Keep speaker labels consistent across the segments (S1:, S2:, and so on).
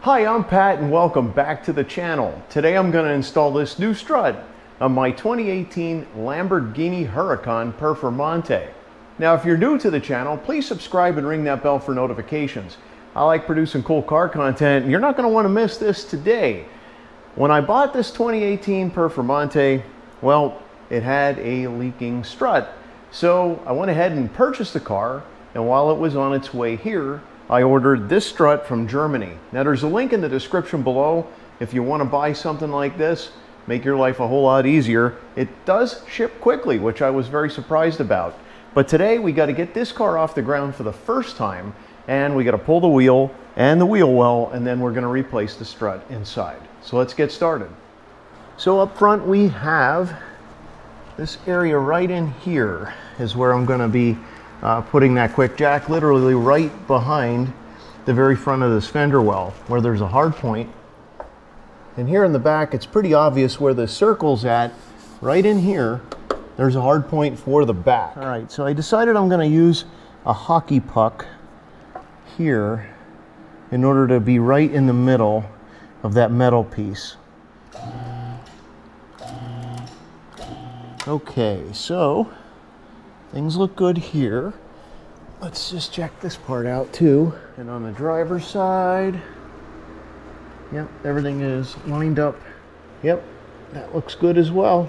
S1: Hi, I'm Pat and welcome back to the channel. Today I'm going to install this new strut on my 2018 Lamborghini Huracan Performante. Now if you're new to the channel, please subscribe and ring that bell for notifications. I like producing cool car content and you're not going to want to miss this today. When I bought this 2018 Performante, well, it had a leaking strut. So I went ahead and purchased the car, and while it was on its way here, I ordered this strut from Germany. Now there's a link in the description below if you want to buy something like this, make your life a whole lot easier. It does ship quickly, which I was very surprised about. But today we got to get this car off the ground for the first time, and we got to pull the wheel and the wheel well, and then we're going to replace the strut inside. So let's get started. So up front we have this area right in here is where I'm going to be putting that quick jack, literally right behind the very front of this fender well where there's a hard point. And here in the back it's pretty obvious where the circle's at. Right in here there's a hard point for the back. All right, so I decided I'm going to use a hockey puck here in order to be right in the middle of that metal piece. Okay, so things look good here. Let's just check this part out too. And on the driver's side, yep, everything is lined up. Yep, that looks good as well.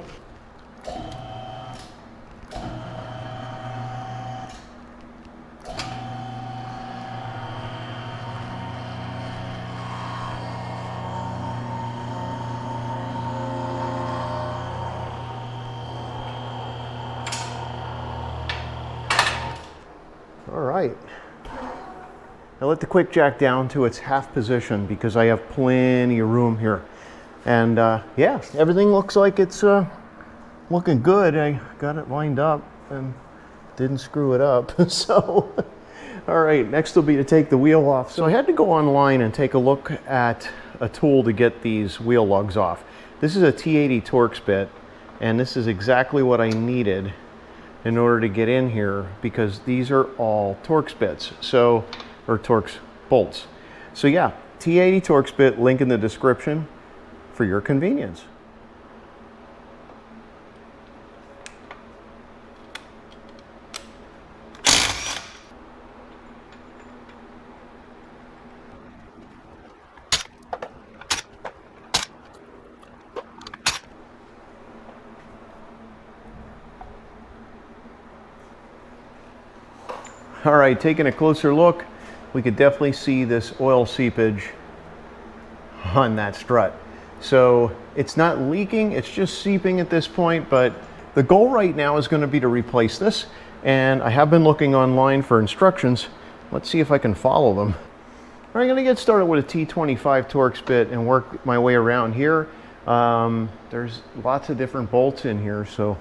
S1: All right, I let the quick jack down to its half position because I have plenty of room here. And yeah, everything looks like it's looking good. I got it lined up and didn't screw it up. So, all right, next will be to take the wheel off. So I had to go online and take a look at a tool to get these wheel lugs off. This is a T80 Torx bit, and this is exactly what I needed in order to get in here because these are all Torx bits, so, or Torx bolts. So yeah, T80 Torx bit, link in the description for your convenience. All right, taking a closer look, we could definitely see this oil seepage on that strut. So it's not leaking, it's just seeping at this point, but the goal right now is going to be to replace this. And I have been looking online for instructions. Let's see if I can follow them. All right, I'm going to get started with a T25 Torx bit and work my way around here. There's lots of different bolts in here, so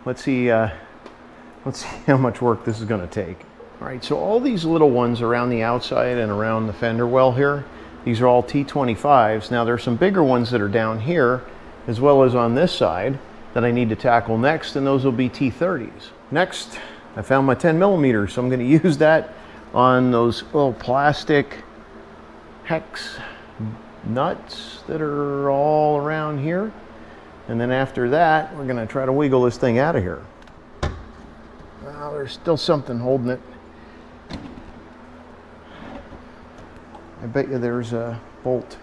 S1: let's see how much work this is going to take. All right, so all these little ones around the outside and around the fender well here, these are all T25s. Now there's some bigger ones that are down here, as well as on this side, that I need to tackle next, and those will be T30s. Next, I found my 10 millimeters, so I'm gonna use that on those little plastic hex nuts that are all around here. And then after that, we're gonna try to wiggle this thing out of here. Well, there's still something holding it. I bet you there's a bolt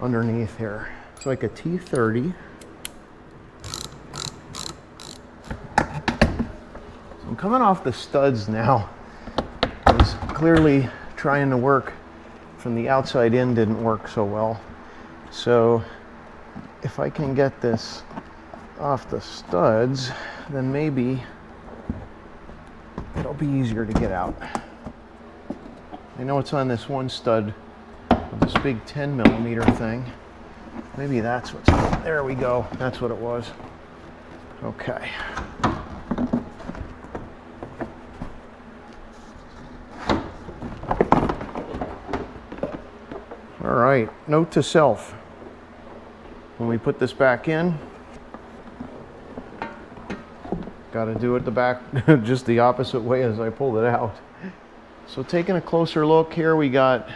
S1: underneath here. It's like a T30. So I'm coming off the studs now. I was clearly trying to work from the outside in, didn't work so well. So if I can get this off the studs, then maybe it'll be easier to get out. I know it's on this one stud, this big 10 millimeter thing. Maybe that's what's, there we go. That's what it was. Okay. All right, note to self. When we put this back in, got to do it the back, just the opposite way as I pulled it out. So taking a closer look here, we got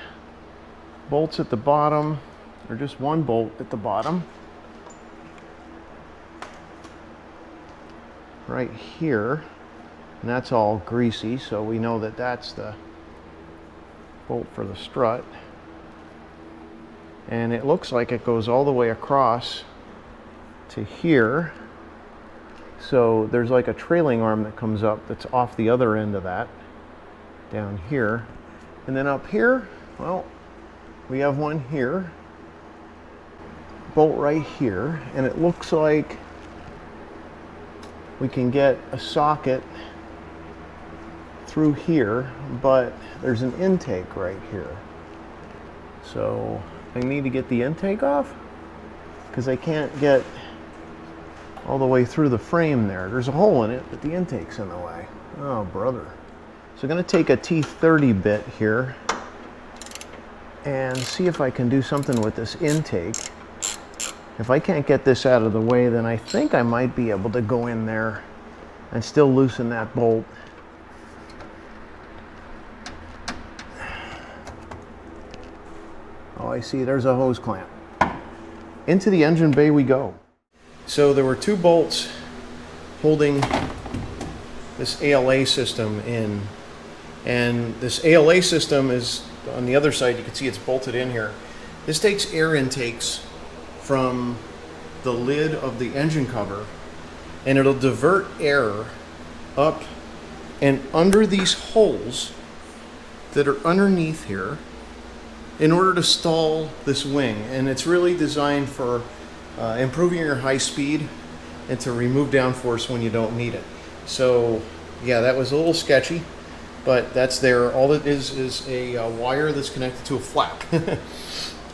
S1: bolts at the bottom, or just one bolt at the bottom. Right here, and that's all greasy, so we know that that's the bolt for the strut. And it looks like it goes all the way across to here. So there's like a trailing arm that comes up that's off the other end of that, down here. And then up here, well, we have one here, bolt right here, and it looks like we can get a socket through here, but there's an intake right here. So I need to get the intake off because I can't get all the way through the frame there. There's a hole in it, but the intake's in the way. Oh, brother. So I'm going to take a T30 bit here and see if I can do something with this intake. If I can't get this out of the way, then I think I might be able to go in there and still loosen that bolt. Oh, I see, there's a hose clamp. Into the engine bay we go. So there were two bolts holding this ALA system in, and this ALA system is on the other side. You can see it's bolted in here. This takes air intakes from the lid of the engine cover, and it'll divert air up and under these holes that are underneath here in order to stall this wing. And it's really designed for improving your high speed and to remove downforce when you don't need it. So yeah, that was a little sketchy, but that's there. All it is a wire that's connected to a flap.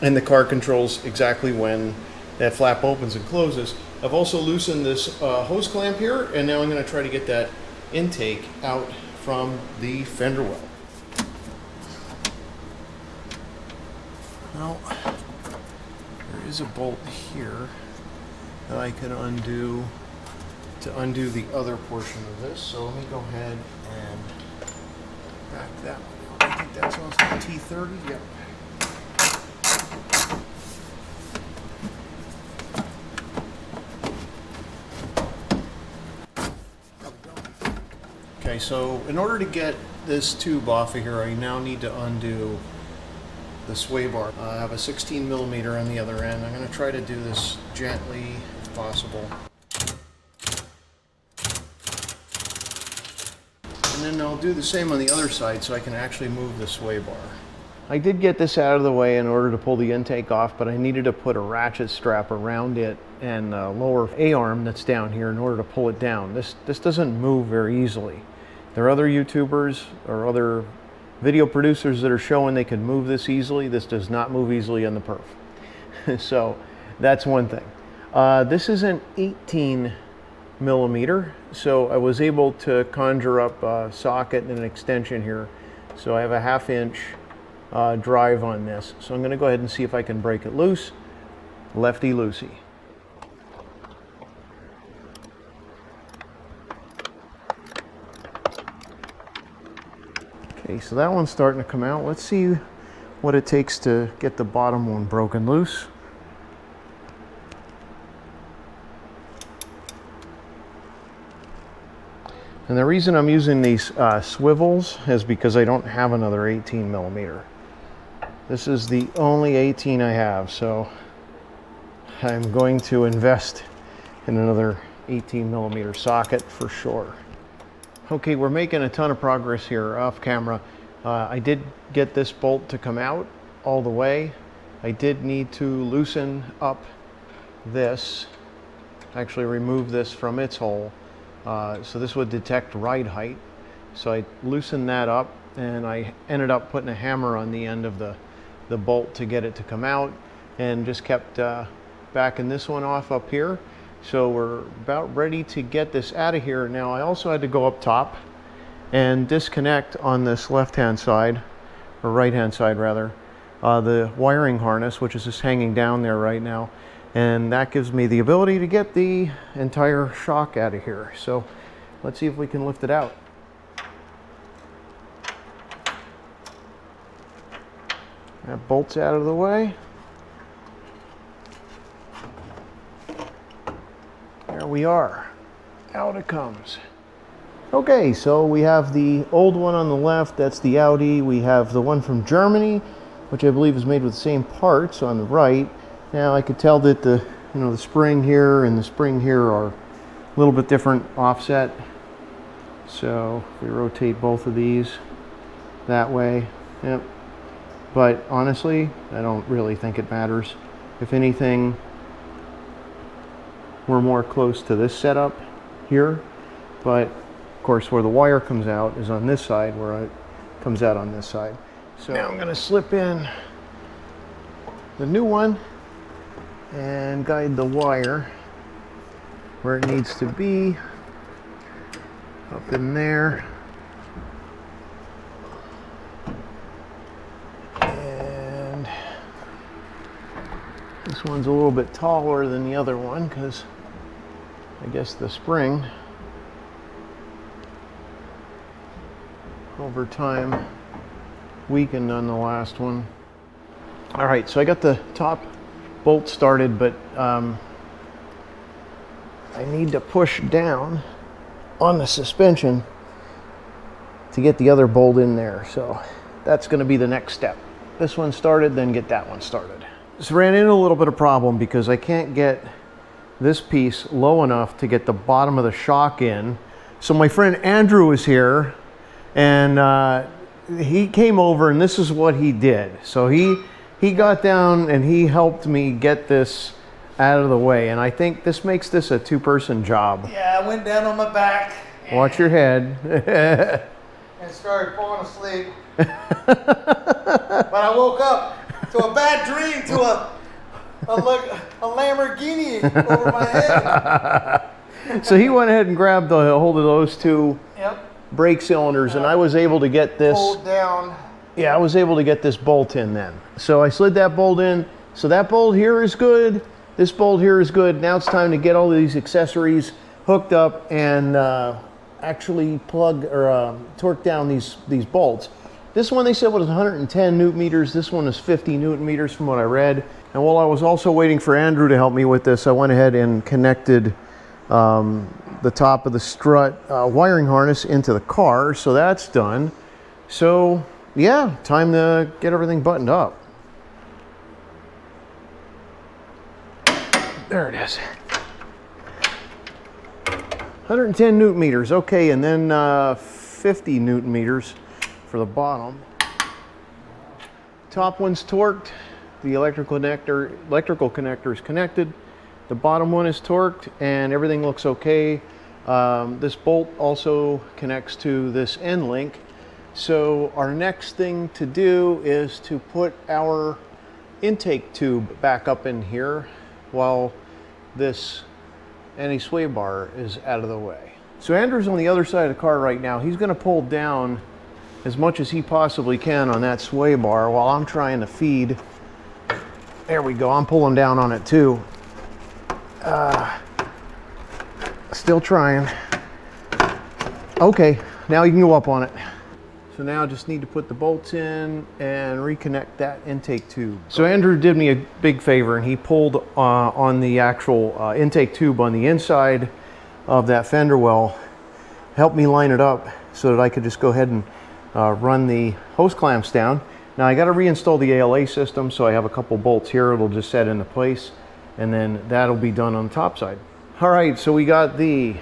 S1: And the car controls exactly when that flap opens and closes. I've also loosened this hose clamp here, and now I'm going to try to get that intake out from the fender well. Well, there is a bolt here that I can undo to undo the other portion of this. So let me go ahead and back that one out. I think that's also a T30. Yep. Okay, so in order to get this tube off of here, I now need to undo the sway bar. I have a 16 millimeter on the other end. I'm going to try to do this gently if possible. And then I'll do the same on the other side so I can actually move the sway bar. I did get this out of the way in order to pull the intake off, but I needed to put a ratchet strap around it and a lower A-arm that's down here in order to pull it down. This doesn't move very easily. There are other YouTubers or other video producers that are showing they can move this easily. This does not move easily on the perf. So that's one thing. This is an 18 millimeter, so I was able to conjure up a socket and an extension here. So I have a 1/2 inch drive on this. So I'm going to go ahead and see if I can break it loose. Lefty loosey. Okay, so that one's starting to come out. Let's see what it takes to get the bottom one broken loose. And the reason I'm using these swivels is because I don't have another 18 millimeter. This is the only 18 I have, so I'm going to invest in another 18 millimeter socket for sure. Okay, we're making a ton of progress here off camera. I did get this bolt to come out all the way. I did need to loosen up this, actually remove this from its hole. So this would detect ride height. So I loosened that up, and I ended up putting a hammer on the end of the bolt to get it to come out, and just kept backing this one off up here. So we're about ready to get this out of here. Now I also had to go up top and disconnect on this left-hand side, or right-hand side rather, the wiring harness, which is just hanging down there right now. And that gives me the ability to get the entire shock out of here. So let's see if we can lift it out. That bolt's out of the way. There we are. Out it comes. Okay, so we have the old one on the left, that's the Audi. We have the one from Germany, which I believe is made with the same parts on the right. Now I could tell that the spring here and the spring here are a little bit different offset. So if we rotate both of these that way, yep. But honestly, I don't really think it matters. If anything, we're more close to this setup here, but of course where the wire comes out is on this side, where it comes out on this side. So now I'm going to slip in the new one and guide the wire where it needs to be, up in there. And this one's a little bit taller than the other one because I guess the spring over time weakened on the last one. All right, so I got the top bolt started, but I need to push down on the suspension to get the other bolt in there. So that's going to be the next step. This one started, then get that one started. Just ran into a little bit of problem because I can't get this piece low enough to get the bottom of the shock in. So my friend Andrew is here, and he came over, and this is what he did. So he got down and he helped me get this out of the way, and I think this makes this a two-person job.
S2: Yeah, I went down on my back.
S1: Watch your head.
S2: And started falling asleep. But I woke up to a bad dream, to a Lamborghini over my head.
S1: So he went ahead and grabbed the hold of those two brake cylinders, and I was able to get this
S2: pulled down.
S1: Yeah, I was able to get this bolt in then. So I slid that bolt in. So that bolt here is good. This bolt here is good. Now it's time to get all of these accessories hooked up and actually plug or torque down these bolts. This one they said was 110 newton meters. This one is 50 newton meters from what I read. And while I was also waiting for Andrew to help me with this, I went ahead and connected the top of the strut wiring harness into the car. So that's done. So yeah, time to get everything buttoned up. There it is. 110 newton meters, okay, and then 50 newton meters for the bottom. Top one's torqued. The electrical connector is connected. The bottom one is torqued, and everything looks okay. This bolt also connects to this end link. So our next thing to do is to put our intake tube back up in here while this anti-sway bar is out of the way. So Andrew's on the other side of the car right now. He's going to pull down as much as he possibly can on that sway bar while I'm trying to feed. There we go. I'm pulling down on it too. Still trying. Okay, now you can go up on it. So now I just need to put the bolts in and reconnect that intake tube. So Andrew did me a big favor, and he pulled on the actual intake tube on the inside of that fender well, helped me line it up so that I could just go ahead and run the hose clamps down. Now I got to reinstall the ALA system, so I have a couple bolts here. It'll just set into place, and then that'll be done on the top side. All right, so we got the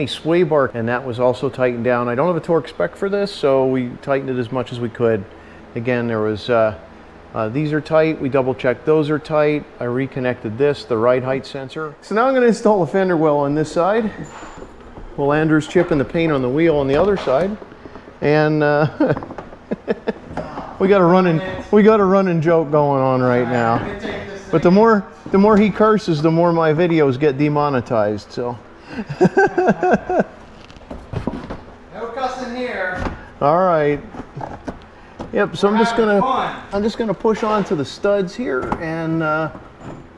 S1: sway bar, and that was also tightened down. I don't have a torque spec for this, so we tightened it as much as we could. Again, there was these are tight. We double checked those are tight. I reconnected this, the ride height sensor. So now I'm going to install the fender well on this side while Andrew's chipping the paint on the wheel on the other side. And we got a running joke going on right now. But the more he curses, the more my videos get demonetized. So.
S2: No cussing here.
S1: All right. Yep. So I'm just gonna push on to the studs here and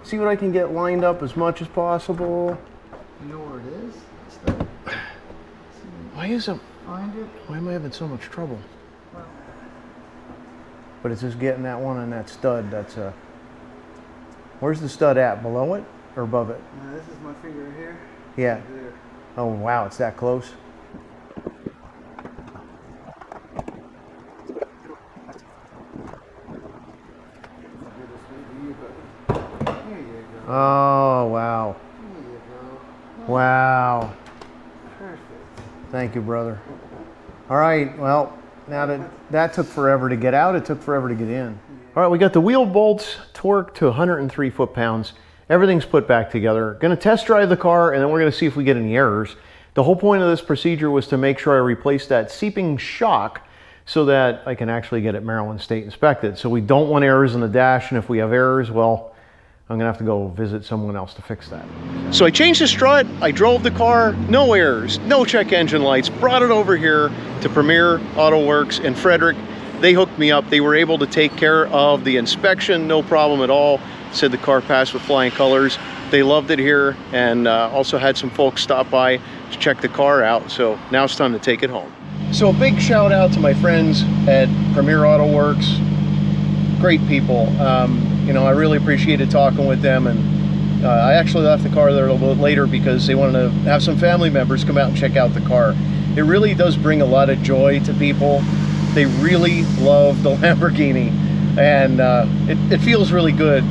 S1: see what I can get lined up as much as possible.
S2: You know where it is?
S1: Why am I having so much trouble? but it's just getting that one on that stud. That's where's the stud at? Below it or above it?
S2: This is my finger here.
S1: Yeah.
S2: Right there.
S1: Oh wow, it's that close. Oh wow.
S2: There you go.
S1: Wow.
S2: Perfect.
S1: Thank you, brother. All right, well, now that took forever to get out, it took forever to get in. All right, we got the wheel bolts torqued to 103 foot-pounds. Everything's put back together. Gonna test drive the car, and then we're gonna see if we get any errors. The whole point of this procedure was to make sure I replaced that seeping shock so that I can actually get it Maryland State inspected. So we don't want errors in the dash, and if we have errors, well, I'm gonna have to go visit someone else to fix that. So I changed the strut, I drove the car, no errors, no check engine lights, brought it over here to Premier Auto Works in Frederick. They hooked me up. They were able to take care of the inspection, no problem at all. Said the car passed with flying colors. They loved it here, and also had some folks stop by to check the car out. So now it's time to take it home. So a big shout out to my friends at Premier Auto Works. Great people. You know, I really appreciated talking with them, and I actually left the car there a little bit later because they wanted to have some family members come out and check out the car. It really does bring a lot of joy to people. They really love the Lamborghini, and it feels really good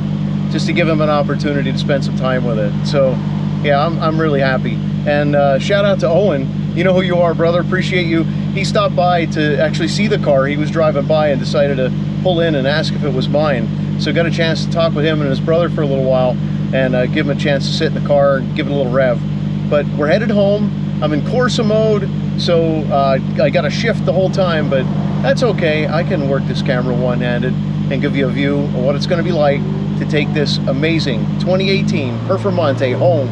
S1: just to give them an opportunity to spend some time with it. So yeah, I'm really happy. And shout out to Owen. You know who you are, brother. Appreciate you. He stopped by to actually see the car. He was driving by and decided to pull in and ask if it was mine. So got a chance to talk with him and his brother for a little while, and give him a chance to sit in the car and give it a little rev. But we're headed home. I'm in Corsa mode, so I got to shift the whole time, but that's okay. I can work this camera one-handed and give you a view of what it's going to be like to take this amazing 2018 Performante home.